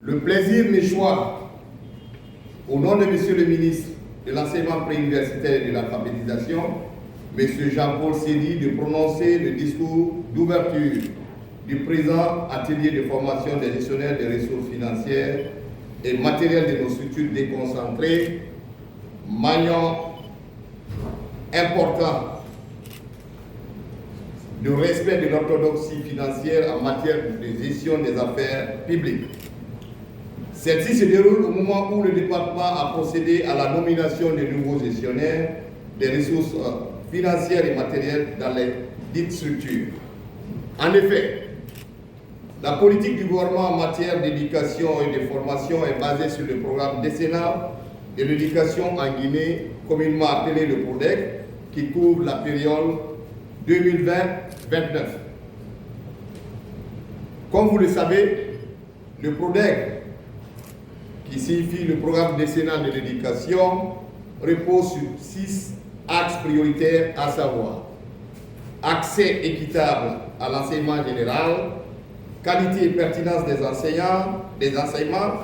Le plaisir m'échoit, au nom de Monsieur le ministre de l'enseignement préuniversitaire et de l'alphabétisation, M. Jean-Paul Sédi, de prononcer le discours d'ouverture du présent atelier de formation des gestionnaires des ressources financières et matérielles de nos structures déconcentrées, maillon important de respect de l'orthodoxie financière en matière de gestion des affaires publiques. Celle-ci se déroule au moment où le département a procédé à la nomination des nouveaux gestionnaires des ressources financières et matérielles dans les dites structures. En effet, la politique du gouvernement en matière d'éducation et de formation est basée sur le programme décennal de l'éducation en Guinée, communément appelé le PRODEC, qui couvre la période 2020-2029. Comme vous le savez, le PRODEC, qui signifie le programme décennal de l'éducation, repose sur 6 axes prioritaires, à savoir accès équitable à l'enseignement général, qualité et pertinence des enseignements,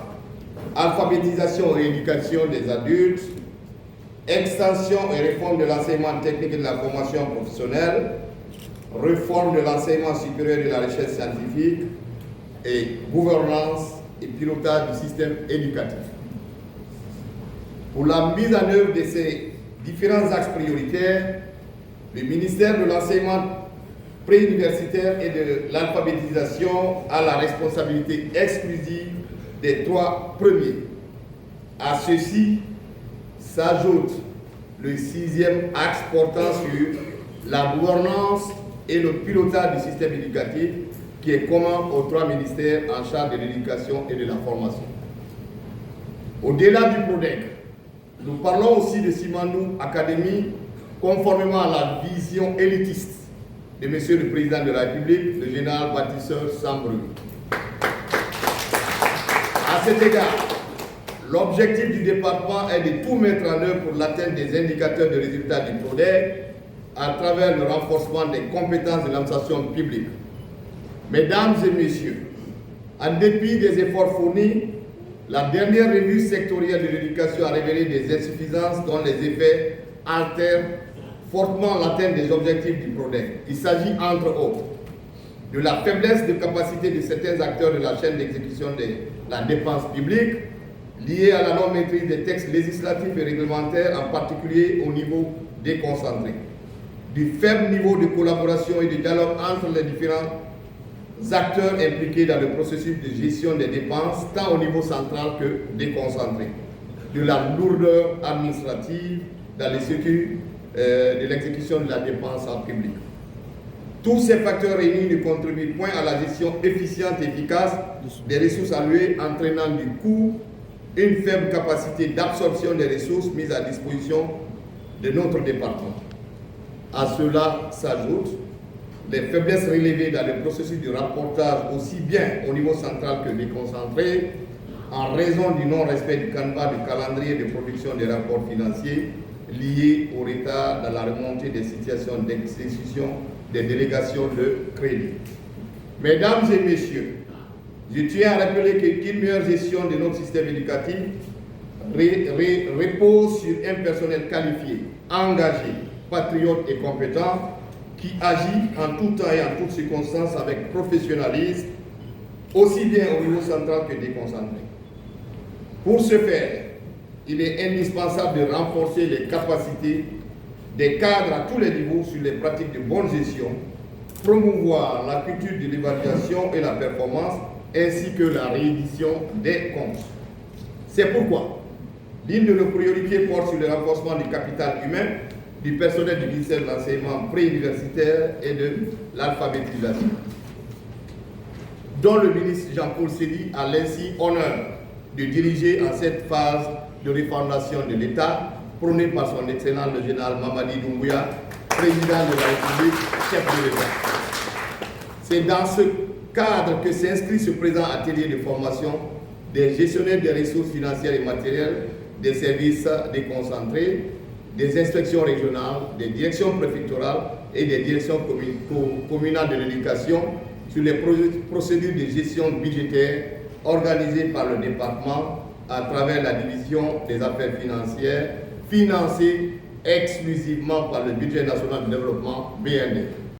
alphabétisation et éducation des adultes, extension et réforme de l'enseignement technique et de la formation professionnelle, réforme de l'enseignement supérieur et de la recherche scientifique et gouvernance et pilotage du système éducatif. Pour la mise en œuvre de ces différents axes prioritaires, le ministère de l'enseignement préuniversitaire et de l'alphabétisation a la responsabilité exclusive des 3 premiers. À ceci s'ajoute le 6e axe portant sur la gouvernance et le pilotage du système éducatif qui est commun aux 3 ministères en charge de l'éducation et de la formation. Au-delà du PRODEC, nous parlons aussi de Simandou Academy conformément à la vision élitiste de M. le Président de la République, le général bâtisseur Sambru. À cet égard, l'objectif du département est de tout mettre en œuvre pour l'atteinte des indicateurs de résultats du PRODEC à travers le renforcement des compétences de l'administration publique. Mesdames et messieurs, en dépit des efforts fournis, la dernière revue sectorielle de l'éducation a révélé des insuffisances dont les effets altèrent fortement l'atteinte des objectifs du PRODEC. Il s'agit entre autres de la faiblesse de capacité de certains acteurs de la chaîne d'exécution de la dépense publique liée à la non-maîtrise des textes législatifs et réglementaires, en particulier au niveau déconcentré, du faible niveau de collaboration et de dialogue entre les différents acteurs impliqués dans le processus de gestion des dépenses, tant au niveau central que déconcentré, de la lourdeur administrative dans les circuits de l'exécution de la dépense en public. Tous ces facteurs réunis ne contribuent point à la gestion efficiente et efficace des ressources allouées, entraînant du coup une faible capacité d'absorption des ressources mises à disposition de notre département. À cela s'ajoutent les faiblesses relevées dans le processus de rapportage aussi bien au niveau central que déconcentré, en raison du non-respect du canevas du calendrier de production des rapports financiers liés au retard dans la remontée des situations d'exécution des délégations de crédit. Mesdames et messieurs, je tiens à rappeler qu'une meilleure gestion de notre système éducatif repose sur un personnel qualifié, engagé, patriote et compétent, qui agit en tout temps et en toutes circonstances avec professionnalisme, aussi bien au niveau central que déconcentré. Pour ce faire, il est indispensable de renforcer les capacités des cadres à tous les niveaux sur les pratiques de bonne gestion, promouvoir la culture de l'évaluation et la performance, ainsi que la réédition des comptes. C'est pourquoi l'une de nos priorités porte sur le renforcement du capital humain du personnel du ministère de l'enseignement préuniversitaire et de l'alphabétisation, dont le ministre Jean-Paul Sédi a l'ainsi honneur de diriger en cette phase de refondation de l'État, prônée par son excellent le général Mamadi Doumbouya, président de la République, chef de l'État. C'est dans ce cadre que s'inscrit ce présent atelier de formation des gestionnaires des ressources financières et matérielles, des services déconcentrés, des inspections régionales, des directions préfectorales et des directions communales de l'éducation sur les procédures de gestion budgétaire organisée par le département à travers la division des affaires financières, financée exclusivement par le budget national de développement BND.